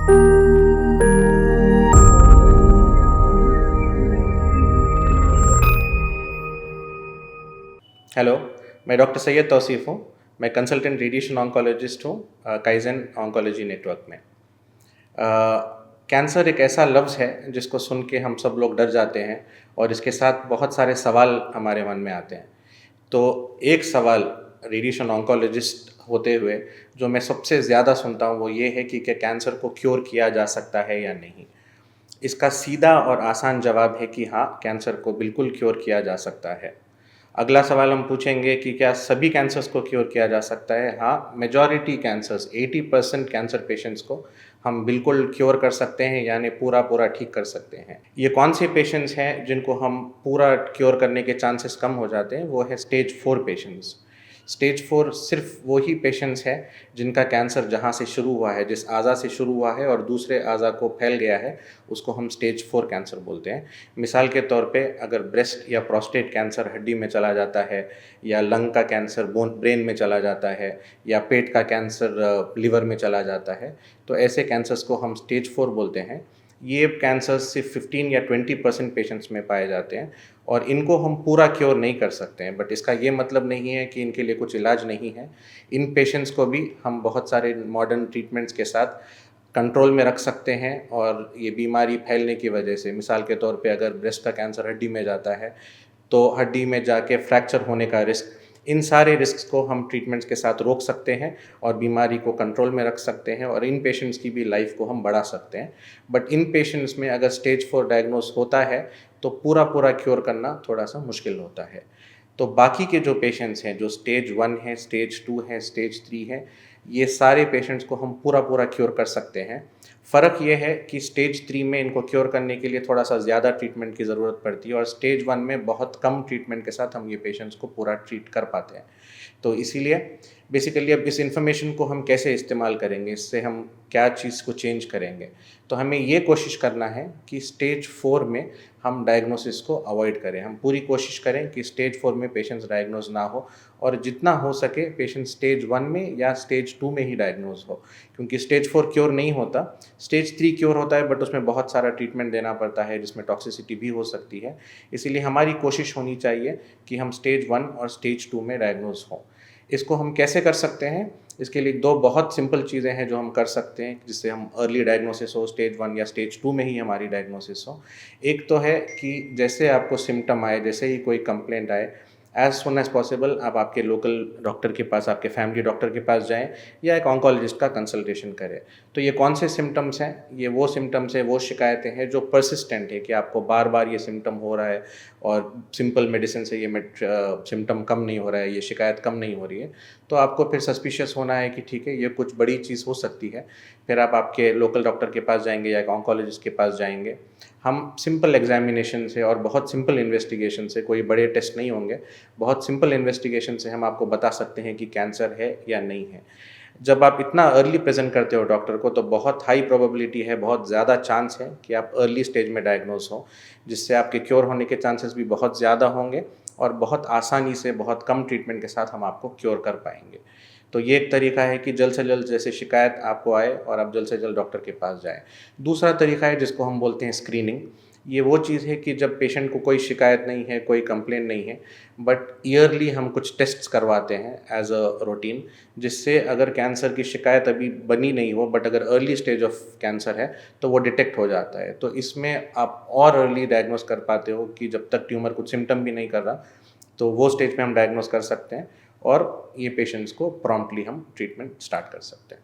Hello, मैं doctor Syed Tauseef हूँ। मैं कंसल्टेंट रेडिएशन ऑन्कोलॉजिस्ट हूँ काइज़न ऑन्कोलॉजी नेटवर्क में। कैंसर एक ऐसा लफ्ज़ है जिसको सुन के हम सब लोग डर जाते हैं और इसके साथ बहुत सारे सवाल हमारे मन में आते हैं। तो एक सवाल रेडिएशन ऑन्कोलॉजिस्ट होते हुए जो मैं सबसे ज़्यादा सुनता हूँ वो ये है कि क्या कैंसर को क्योर किया जा सकता है या नहीं? इसका सीधा और आसान जवाब है कि हाँ, कैंसर को बिल्कुल क्योर किया जा सकता है। अगला सवाल हम पूछेंगे कि क्या सभी कैंसर्स को क्योर किया जा सकता है? हाँ, मेजॉरिटी कैंसर्स 80% कैंसर पेशेंट्स को हम बिल्कुल क्योर कर सकते हैं, यानी पूरा ठीक कर सकते हैं। ये कौन से पेशेंट्स हैं जिनको हम पूरा क्योर करने के चांसेस कम हो जाते हैं? वो है स्टेज 4 पेशेंट्स। स्टेज 4 सिर्फ वही पेशेंट्स हैं जिनका कैंसर जहाँ से शुरू हुआ है, जिस आज़ा से शुरू हुआ है और दूसरे आज़ा को फैल गया है, उसको हम स्टेज 4 कैंसर बोलते हैं। मिसाल के तौर पे अगर ब्रेस्ट या प्रोस्टेट कैंसर हड्डी में चला जाता है, या लंग का कैंसर ब्रेन में चला जाता है, या पेट का कैंसर लिवर में चला जाता है, तो ऐसे कैंसर्स को हम स्टेज 4 बोलते हैं। ये कैंसर्स सिर्फ 15 या 20% पेशेंट्स में पाए जाते हैं और इनको हम पूरा क्योर नहीं कर सकते हैं, बट इसका ये मतलब नहीं है कि इनके लिए कुछ इलाज नहीं है। इन पेशेंट्स को भी हम बहुत सारे मॉडर्न ट्रीटमेंट्स के साथ कंट्रोल में रख सकते हैं और ये बीमारी फैलने की वजह से, मिसाल के तौर पे अगर ब्रेस्ट का कैंसर हड्डी में जाता है तो हड्डी में जाके फ्रैक्चर होने का रिस्क, इन सारे रिस्क को हम ट्रीटमेंट्स के साथ रोक सकते हैं और बीमारी को कंट्रोल में रख सकते हैं और इन पेशेंट्स की भी लाइफ को हम बढ़ा सकते हैं। बट इन पेशेंट्स में अगर स्टेज 4 डायग्नोस होता है तो पूरा क्योर करना थोड़ा सा मुश्किल होता है। तो बाकी के जो पेशेंट्स हैं, जो स्टेज 1 है, स्टेज 2 है, स्टेज 3 है, ये सारे पेशेंट्स को हम पूरा क्योर कर सकते हैं। फ़र्क ये है कि स्टेज 3 में इनको क्योर करने के लिए थोड़ा-सा ज़्यादा ट्रीटमेंट की ज़रूरत पड़ती है और स्टेज 1 में बहुत कम ट्रीटमेंट के साथ हम ये पेशेंट्स को पूरा ट्रीट कर पाते हैं। तो इसीलिए बेसिकली अब इस इन्फॉर्मेशन को हम कैसे इस्तेमाल करेंगे, इससे हम क्या चीज़ को चेंज करेंगे? तो हमें ये कोशिश करना है कि स्टेज 4 में हम डायग्नोसिस को अवॉइड करें। हम पूरी कोशिश करें कि स्टेज 4 में पेशेंट्स डायग्नोज़ ना हो और जितना हो सके पेशेंट स्टेज 1 में या स्टेज 2 में ही डायग्नोज़ हो। क्योंकि स्टेज 4 क्योर नहीं होता, स्टेज 3 क्योर होता है, बट उसमें बहुत सारा ट्रीटमेंट देना पड़ता है जिसमें टॉक्सिसिटी भी हो सकती है। इसीलिए हमारी कोशिश होनी चाहिए कि हम स्टेज 1 और स्टेज 2 में डायग्नोज़ हों। इसको हम कैसे कर सकते हैं? इसके लिए 2 बहुत सिंपल चीज़ें हैं जो हम कर सकते हैं जिससे हम अर्ली डायग्नोसिस हो, स्टेज 1 या स्टेज 2 में ही हमारी डायग्नोसिस हो। एक तो है कि जैसे आपको सिम्पटम आए, जैसे ही कोई कंप्लेंट आए, एज़ सून एज़ पॉसिबल आप आपके लोकल डॉक्टर के पास, आपके फैमिली डॉक्टर के पास जाएँ या एक ऑन्कोलॉजिस्ट का कंसल्टेशन करें। तो ये कौन से सिम्पटम्स हैं? ये वो सिम्पटम्स हैं, वो शिकायतें हैं जो पर्सिस्टेंट है कि आपको बार-बार ये सिम्पटम हो रहा है और सिंपल मेडिसिन से ये सिम्पटम कम नहीं हो रहा है, ये शिकायत कम नहीं हो रही है। तो आपको फिर सस्पिशियस होना है कि ठीक है, ये कुछ बड़ी चीज़ हो सकती है। फिर आप आपके लोकल डॉक्टर के पास जाएँगे या एक ऑन्कोलॉजिस्ट के पास जाएँगे। हम सिंपल एग्ज़ामिनेशन से और बहुत सिंपल इन्वेस्टिगेशन से, कोई बड़े टेस्ट नहीं होंगे, बहुत सिंपल इन्वेस्टिगेशन से हम आपको बता सकते हैं कि कैंसर है या नहीं है। जब आप इतना अर्ली प्रेज़ेंट करते हो डॉक्टर को तो बहुत हाई प्रोबेबिलिटी है, बहुत ज़्यादा चांस है कि आप अर्ली स्टेज में डायग्नोज़ हो, जिससे आपके क्योर होने के चांसेस भी बहुत ज़्यादा होंगे और बहुत आसानी से, बहुत कम ट्रीटमेंट के साथ हम आपको क्योर कर पाएँगे। तो ये एक तरीका है कि जल्द से जल्द जैसे शिकायत आपको आए और आप जल्द से जल्द डॉक्टर के पास जाएँ। दूसरा तरीका है जिसको हम बोलते हैं स्क्रीनिंग। ये वो चीज़ है कि जब पेशेंट को कोई शिकायत नहीं है, कोई कंप्लेंट नहीं है, बट ईयरली हम कुछ टेस्ट्स करवाते हैं एज़ अ रूटीन, जिससे अगर कैंसर की शिकायत अभी बनी नहीं हो बट अगर अर्ली स्टेज ऑफ कैंसर है, तो वो डिटेक्ट हो जाता है। तो इसमें आप और अर्ली डायग्नोज़ कर पाते हो कि जब तक ट्यूमर कुछ सिम्पटम भी नहीं कर रहा, तो वो स्टेज पे हम डायग्नोज़ कर सकते हैं और ये पेशेंट्स को प्रॉम्प्टली हम ट्रीटमेंट स्टार्ट कर सकते हैं।